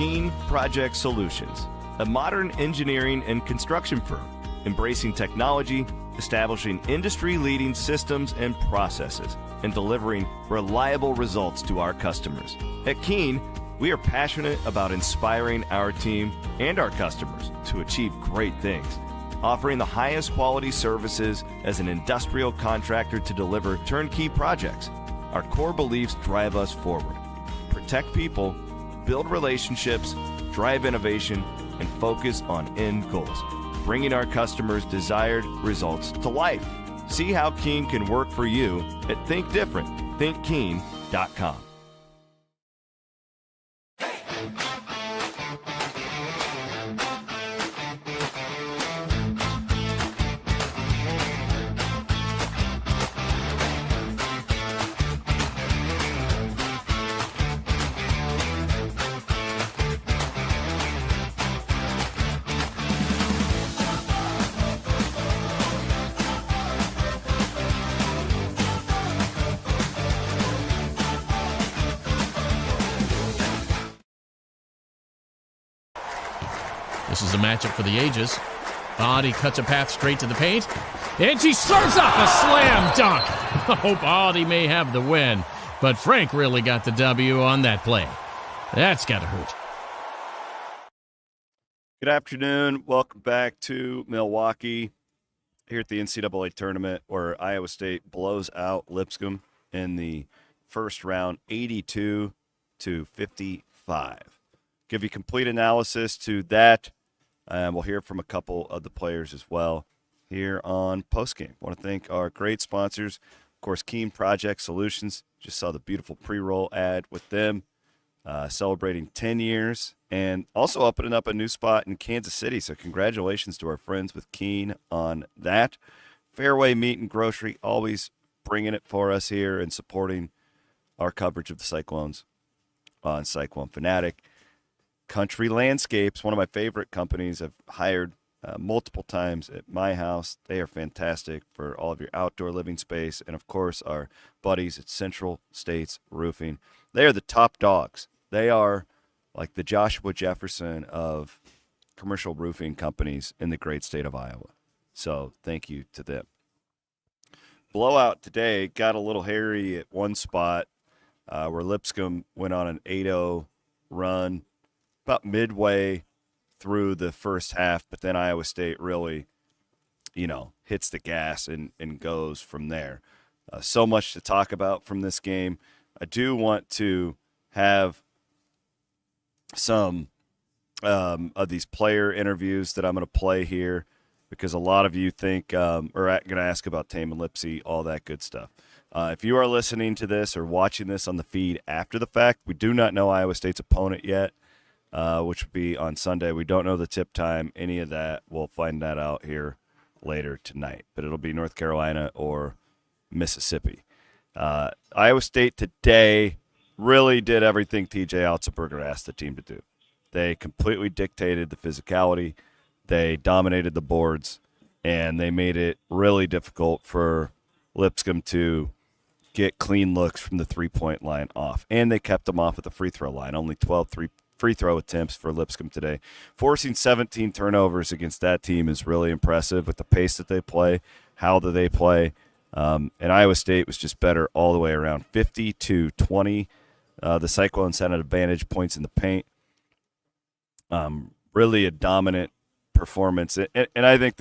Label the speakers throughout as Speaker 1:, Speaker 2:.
Speaker 1: Keen Project Solutions, a modern engineering and construction firm, embracing technology, establishing industry-leading systems and processes, and delivering reliable results to our customers. At Keen, we are passionate about inspiring our team and our customers to achieve great things, offering the highest quality services as an industrial contractor to deliver turnkey projects. Our core beliefs drive us forward. Protect people, build relationships, drive innovation, and focus on end goals, bringing our customers' desired results to life. See how Keen can work for you at thinkdifferent.thinkkeen.com.
Speaker 2: This is a matchup for the ages. Body cuts a path straight to the paint, and she serves up a slam dunk. Oh, Body may have the win, but Frank really got the W on that play. That's got to hurt.
Speaker 1: Good afternoon. Welcome back to Milwaukee here at the NCAA tournament, where Iowa State blows out Lipscomb in the first round, 82-55. Give you complete analysis to that. We'll hear from a couple of the players as well here on Postgame. I want to thank our great sponsors, of course, Keen Project Solutions. Just saw the beautiful pre-roll ad with them, celebrating 10 years, and also opening up a new spot in Kansas City. So congratulations to our friends with Keen on that. Fairway Meat and Grocery, always bringing it for us here and supporting our coverage of the Cyclones on Cyclone Fanatic. Country Landscapes, one of my favorite companies. I've hired multiple times at my house. They are fantastic for all of your outdoor living space. And, of course, our buddies at Central States Roofing. They are the top dogs. They are like the Joshua Jefferson of commercial roofing companies in the great state of Iowa. So thank you to them. Blowout today got a little hairy at one spot where Lipscomb went on an 8-0 run about midway through the first half, but then Iowa State really, hits the gas and goes from there. So much to talk about from this game. I do want to have some of these player interviews that I'm going to play here because a lot of you think are going to ask about Tame and Lipsy, all that good stuff. If you are listening to this or watching this on the feed after the fact, we do not know Iowa State's opponent yet. Which would be on Sunday. We don't know the tip time, any of that. We'll find that out here later tonight. But it'll be North Carolina or Mississippi. Iowa State today really did everything TJ Otzelberger asked the team to do. They completely dictated the physicality. They dominated the boards, and they made it really difficult for Lipscomb to get clean looks from the three-point line off. And they kept them off at the free throw line, only 12 free throw attempts for Lipscomb today. Forcing 17 turnovers against that team is really impressive with the pace that they play, how do they play. And Iowa State was just better all the way around. 50-20. The Cyclones had an advantage, points in the paint. Really a dominant performance. And I think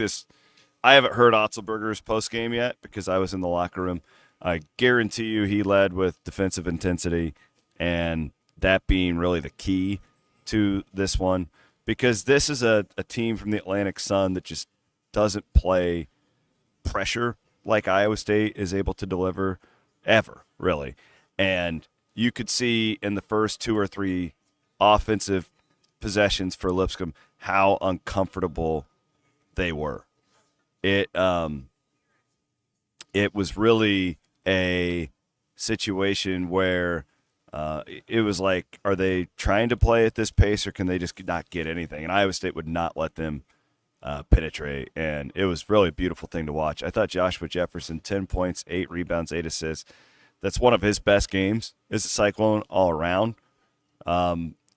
Speaker 1: I haven't heard Otzelberger's postgame yet because I was in the locker room. I guarantee you he led with defensive intensity, and that being really the key to this one, because this is a team from the Atlantic Sun that just doesn't play pressure like Iowa State is able to deliver ever, really. And you could see in the first 2 or 3 offensive possessions for Lipscomb how uncomfortable they were. It was really a situation where it was like, are they trying to play at this pace or can they just not get anything? And Iowa State would not let them penetrate, and it was really a beautiful thing to watch. I thought Joshua Jefferson, 10 points, 8 rebounds, 8 assists. That's one of his best games as a Cyclone all around.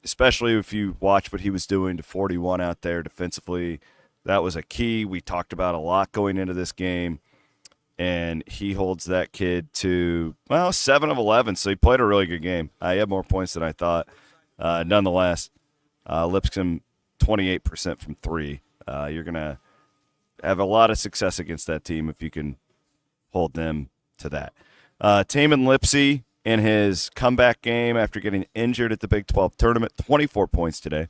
Speaker 1: especially if you watch what he was doing to 41 out there defensively. That was a key we talked about a lot going into this game. And he holds that kid to, 7 of 11, so he played a really good game. He had more points than I thought. Nonetheless, Lipscomb 28% from 3. You're going to have a lot of success against that team if you can hold them to that. Taman Lipsey in his comeback game after getting injured at the Big 12 tournament, 24 points today.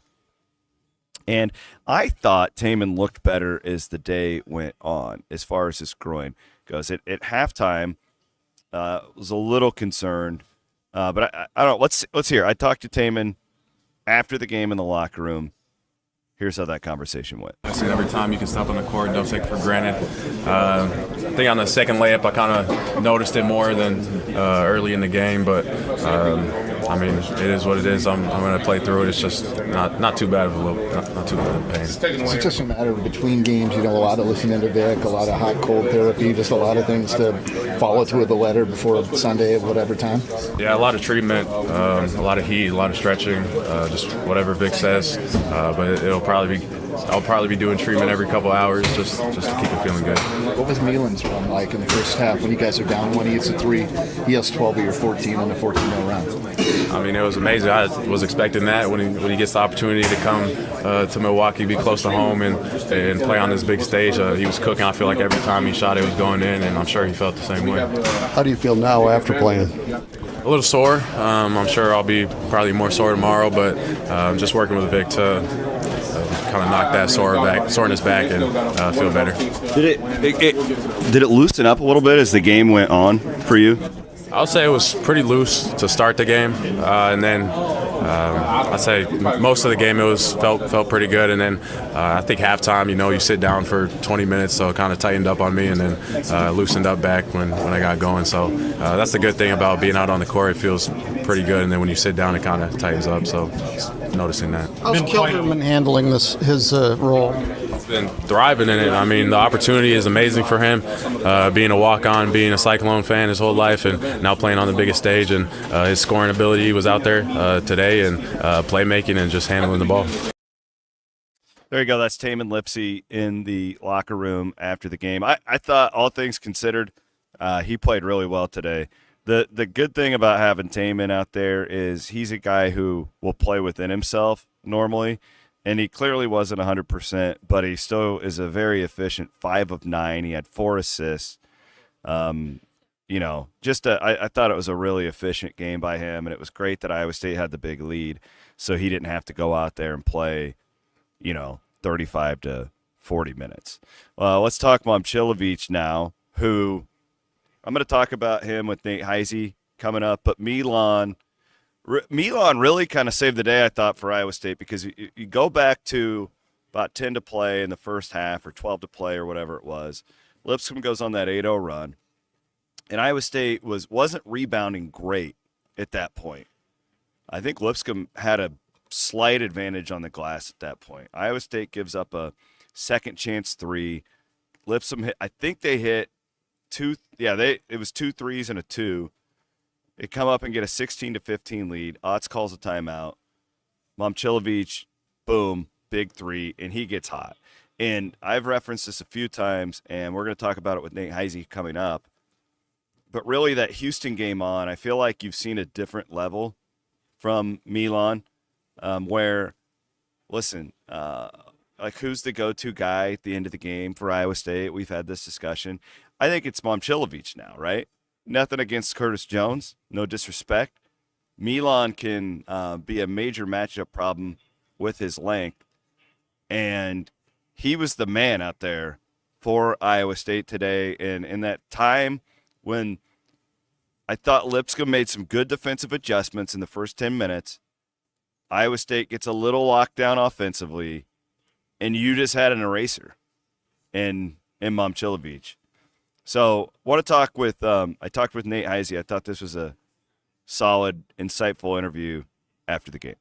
Speaker 1: And I thought Taman looked better as the day went on as far as his groin goes. At halftime, was a little concerned, but I don't know. Let's hear. I talked to Taman after the game in the locker room. Here's how that conversation went.
Speaker 3: I said every time you can step on the court, don't take it for granted. I think on the second layup, I kind of noticed it more than early in the game, but I mean, it is what it is. I'm going to play through it. It's just not too bad of not too bad of a pain.
Speaker 4: It's just a matter of between games, a lot of listening to Vic, a lot of hot cold therapy, just a lot of things to follow to the letter before Sunday at whatever time.
Speaker 3: Yeah, a lot of treatment, a lot of heat, a lot of stretching, just whatever Vic says. But I'll probably be doing treatment every couple hours just to keep it feeling good.
Speaker 4: What was Milan's run like in the first half when you guys are down one? He hits a 3, he has 12 of your 14 on the 14-0 round.
Speaker 3: I mean, it was amazing. I was expecting that when he gets the opportunity to come to Milwaukee, be close to home, and play on this big stage. He was cooking. I feel like every time he shot, it was going in, and I'm sure he felt the same way.
Speaker 4: How do you feel now after playing?
Speaker 3: A little sore. I'm sure I'll be probably more sore tomorrow, but just working with Vic to kind of knock that soreness back and feel better.
Speaker 1: Did it loosen up a little bit as the game went on for you?
Speaker 3: I would say it was pretty loose to start the game, and then I'd say most of the game felt pretty good, and then I think halftime, you sit down for 20 minutes, so it kind of tightened up on me, and then loosened up back when I got going. So that's the good thing about being out on the court. It feels pretty good, and then when you sit down, it kind of tightens up. So noticing that.
Speaker 4: How's Kelderman handling his role?
Speaker 3: Been thriving in it. I mean, the opportunity is amazing for him, being a walk-on, being a Cyclone fan his whole life, and now playing on the biggest stage, and his scoring ability was out there today, and playmaking and just handling the ball.
Speaker 1: There you go. That's Taman Lipsey in the locker room after the game. I thought, all things considered, he played really well today. The good thing about having Taman out there is he's a guy who will play within himself normally, and he clearly wasn't 100%, but he still is a very efficient 5 of 9. He had 4 assists. I thought it was a really efficient game by him, and it was great that Iowa State had the big lead, so he didn't have to go out there and play, 35 to 40 minutes. Let's talk Momcilovic now, who I'm going to talk about him with Nate Heisy coming up, but Milan really kind of saved the day, I thought, for Iowa State, because you go back to about 10 to play in the first half, or 12 to play, or whatever it was. Lipscomb goes on that 8-0 run, and Iowa State wasn't rebounding great at that point. I think Lipscomb had a slight advantage on the glass at that point. Iowa State gives up a second chance 3. Lipscomb hit, I think they hit 2. Yeah, it was 2 threes and a 2. They come up and get a 16-15 lead. Otts calls a timeout. Momcilovic, boom, big 3, and he gets hot. And I've referenced this a few times, and we're going to talk about it with Nate Heisy coming up. But really, that Houston game on, I feel like you've seen a different level from Milan, where, listen, who's the go-to guy at the end of the game for Iowa State? We've had this discussion. I think it's Momcilovic now, right? Nothing against Curtis Jones, no disrespect. Milan can be a major matchup problem with his length, and he was the man out there for Iowa State today. And in that time when I thought Lipscomb made some good defensive adjustments in the first 10 minutes, Iowa State gets a little locked down offensively, and you just had an eraser in Momcilovic. So want to talk with I talked with Nate Heisy. I thought this was a solid, insightful interview after the game.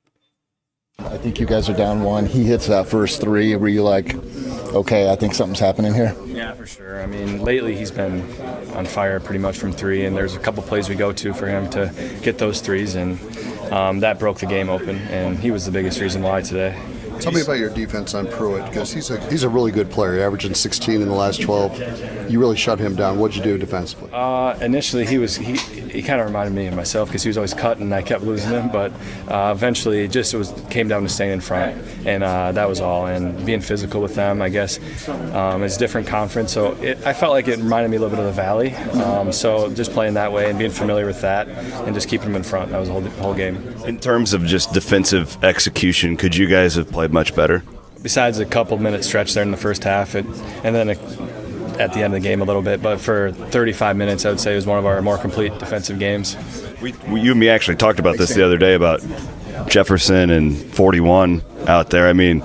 Speaker 4: I think you guys are down 1. He hits that first 3. Were you like, okay, I think something's happening here?
Speaker 5: Yeah, for sure. I mean, lately he's been on fire pretty much from 3, and there's a couple plays we go to for him to get those 3s, and that broke the game open, and he was the biggest reason why today.
Speaker 6: Tell me about your defense on Pruitt, because he's a really good player, averaging 16 in the last 12. You really shut him down. What'd you do defensively?
Speaker 5: Initially, he kind of reminded me of myself because he was always cutting and I kept losing him. But eventually, came down to staying in front, and that was all. And being physical with them, I guess, it's a different conference, so I felt like it reminded me a little bit of the Valley. So just playing that way and being familiar with that, and just keeping them in front. That was the whole game.
Speaker 1: In terms of just defensive execution, could you guys have played much better?
Speaker 5: Besides a couple-minute stretch there in the first half, and then at the end of the game a little bit, but for 35 minutes, I would say it was one of our more complete defensive games.
Speaker 1: You and me actually talked about this the other day about Jefferson and 41 out there. I mean,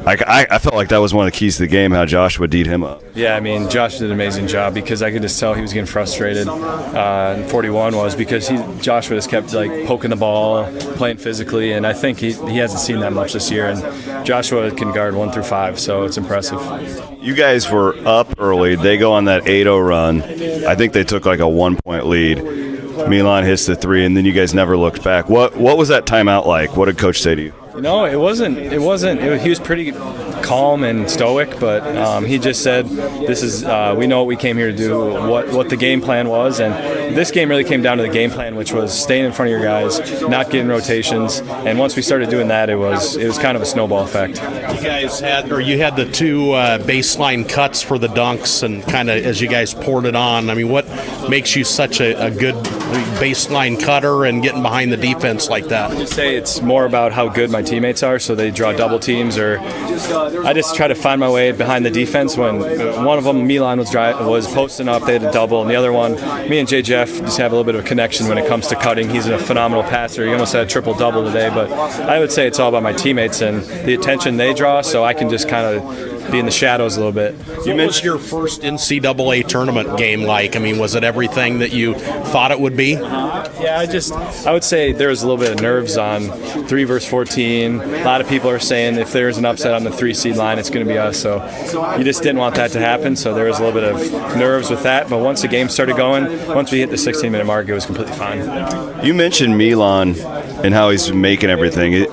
Speaker 1: I felt like that was one of the keys to the game, how Joshua D'd him up.
Speaker 5: Yeah, I mean, Josh did an amazing job because I could just tell he was getting frustrated. And 41 was because Joshua just kept like poking the ball, playing physically, and I think he hasn't seen that much this year. And Joshua can guard 1 through 5, so it's impressive.
Speaker 1: You guys were up early. They go on that 8-0 run. I think they took like a 1-point lead. Milan hits the 3, and then you guys never looked back. What was that timeout like? What did Coach say to you?
Speaker 5: No, it wasn't. He was pretty calm and stoic, but he just said, "This is we know what we came here to do. What the game plan was, and this game really came down to the game plan, which was staying in front of your guys, not getting rotations. And once we started doing that, it was kind of a snowball effect."
Speaker 7: You had the 2 baseline cuts for the dunks, and kind of as you guys poured it on. I mean, what makes you such a good baseline cutter and getting behind the defense like that?
Speaker 5: I say it's more about how good my teammates are, so they draw double teams, or I just try to find my way behind the defense. When one of them, Milan, was posting up, they had a double, and the other one, me and JJF just have a little bit of a connection when it comes to cutting. He's a phenomenal passer. He almost had a triple-double today, but I would say it's all about my teammates and the attention they draw, so I can just kind of be in the shadows a little bit.
Speaker 7: What was your first NCAA tournament game like? I mean, was it everything that you thought it would be?
Speaker 5: Yeah, I would say there was a little bit of nerves on 3 versus 14. A lot of people are saying if there's an upset on the 3 seed line, it's going to be us. So you just didn't want that to happen. So there was a little bit of nerves with that. But once the game started going, once we hit the 16-minute mark, it was completely fine.
Speaker 1: You mentioned Milan and how he's making everything.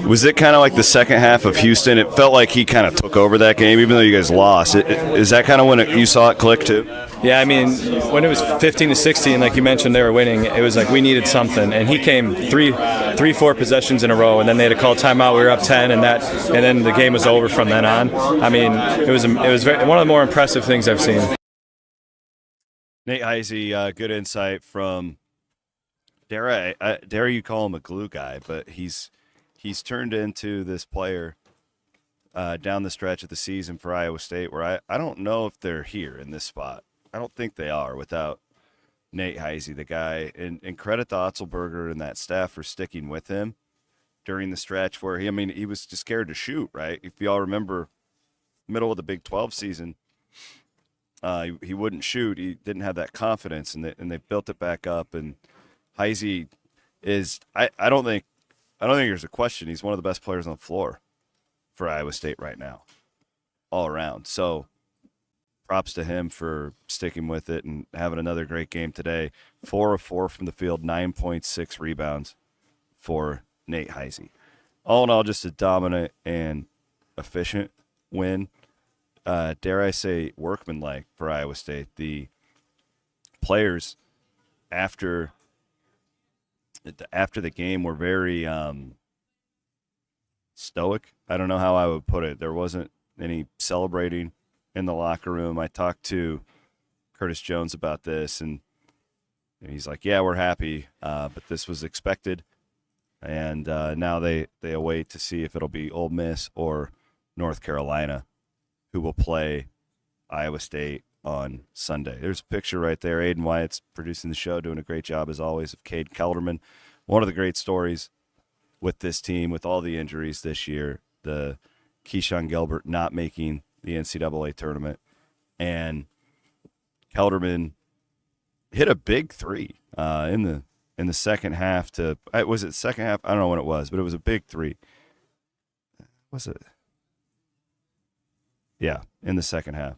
Speaker 1: Was it kind of like the second half of Houston? It felt like he kind of took over that game, even though you guys lost. Is that kind of when you saw it click too?
Speaker 5: Yeah, I mean, when it was 15-16, like you mentioned, they were winning. It was like we needed something, and he came 4 possessions in a row, and then they had to call timeout. We were up 10, and then the game was over from then on. I mean, it was one of the more impressive things I've seen.
Speaker 1: Nate Heisy, good insight from dare you call him a glue guy, but he's turned into this player down the stretch of the season for Iowa State where I don't know if they're here in this spot. I don't think they are without Nate Heisy, the guy. And credit to Otzelberger and that staff for sticking with him during the stretch where he was just scared to shoot, right? If you all remember, middle of the Big 12 season, he wouldn't shoot. He didn't have that confidence, and they built it back up. And Heisy is I don't think there's a question. He's one of the best players on the floor for Iowa State right now, all around. So props to him for sticking with it and having another great game today. 4 of 4 from the field, 9.6 rebounds for Nate Heisy. All in all, just a dominant and efficient win. Dare I say workmanlike for Iowa State. The players after the game were very stoic. I don't know how I would put it. There wasn't any celebrating in the locker room. I talked to Curtis Jones about this, and he's like, yeah, we're happy, but this was expected. And now they await to see if it'll be Ole Miss or North Carolina who will play Iowa State on Sunday. There's a picture right there. Aiden Wyatt's producing the show, doing a great job as always, of Cade Kelderman. One of the great stories with this team, with all the injuries this year, the Keyshawn Gilbert not making the NCAA tournament, and Kelderman hit a big 3 in the second half. Was it second half? I don't know when it was, but it was a big 3. Was it? Yeah, in the second half.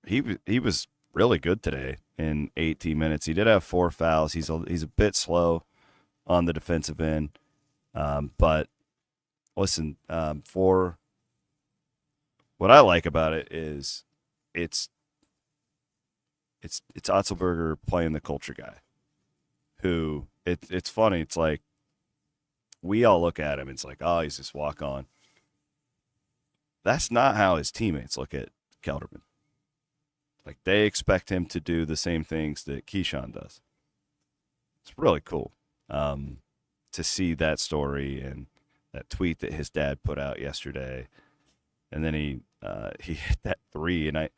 Speaker 1: He was really good today in 18 minutes. He did have 4 fouls. He's a bit slow on the defensive end. But listen, for what I like about it is it's Otzelberger playing the culture guy who it's funny. It's like we all look at him. It's like, oh, he's just walk on. That's not how his teammates look at Kelderman. Like they expect him to do the same things that Keyshawn does. It's really cool to see that story and that tweet that his dad put out yesterday. And then he hit that 3, and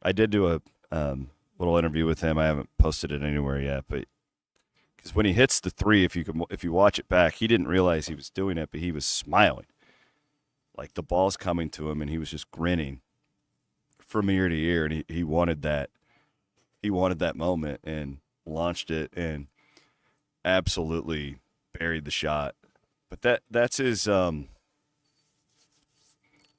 Speaker 1: I did do a little interview with him. I haven't posted it anywhere yet, but because when he hits the 3, if you watch it back, he didn't realize he was doing it, but he was smiling, like the ball's coming to him, and he was just grinning from ear to ear, and he wanted that. He wanted that moment and launched it and absolutely buried the shot. But that's his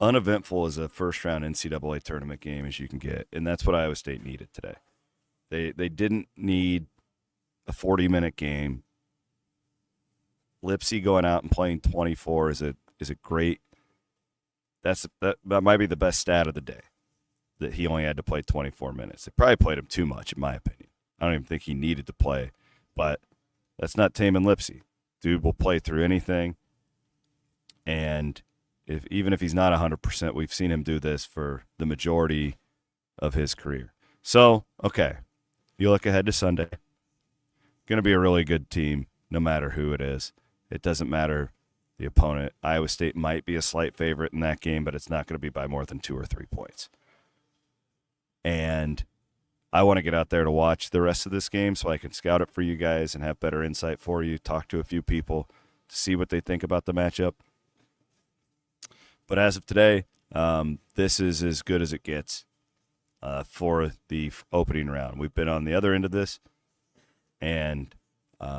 Speaker 1: uneventful as a first-round NCAA tournament game as you can get, and that's what Iowa State needed today. They didn't need a 40-minute game. Lipsy going out and playing 24 is a great. That might be the best stat of the day, that he only had to play 24 minutes. They probably played him too much, in my opinion. I don't even think he needed to play, but that's not taming Lipsy. Dude will play through anything, and even if he's not 100%, we've seen him do this for the majority of his career. So, okay, you look ahead to Sunday. Going to be a really good team, no matter who it is. It doesn't matter the opponent. Iowa State might be a slight favorite in that game, but it's not going to be by more than 2 or 3 points. And I want to get out there to watch the rest of this game so I can scout it for you guys and have better insight for you, talk to a few people to see what they think about the matchup. But as of today, this is as good as it gets for the opening round. We've been on the other end of this, and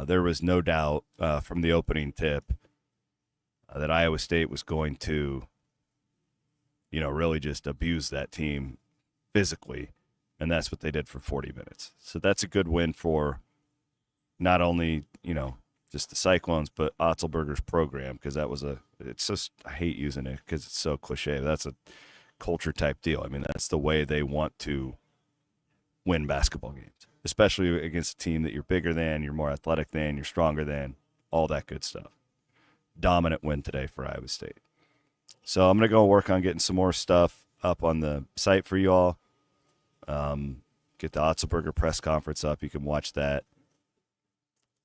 Speaker 1: there was no doubt from the opening tip that Iowa State was going to, really just abuse that team physically, and that's what they did for 40 minutes. So that's a good win for not only, just the Cyclones, but Otzelberger's program, because it's just, I hate using it because it's so cliche. That's a culture type deal. I mean, that's the way they want to win basketball games, especially against a team that you're bigger than, you're more athletic than, you're stronger than, all that good stuff. Dominant win today for Iowa State. So I'm going to go work on getting some more stuff up on the site for you all. Get the Otzelberger press conference up. You can watch that.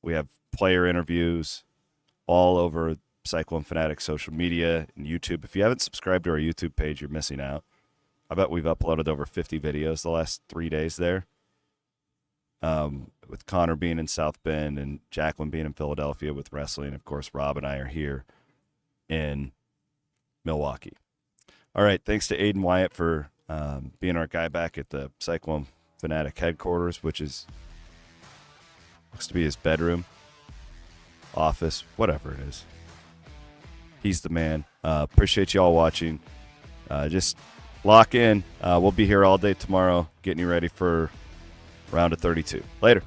Speaker 1: We have player interviews all over Cyclone Fanatics social media and YouTube. If you haven't subscribed to our YouTube page, you're missing out. I bet we've uploaded over 50 videos the last 3 days there. With Connor being in South Bend and Jacqueline being in Philadelphia with wrestling. Of course, Rob and I are here in Milwaukee. All right, thanks to Aiden Wyatt for being our guy back at the Cyclone Fanatic headquarters, which looks to be his bedroom, office, whatever it is. He's the man. Appreciate you all watching. Just lock in. We'll be here all day tomorrow getting you ready for round of 32. Later.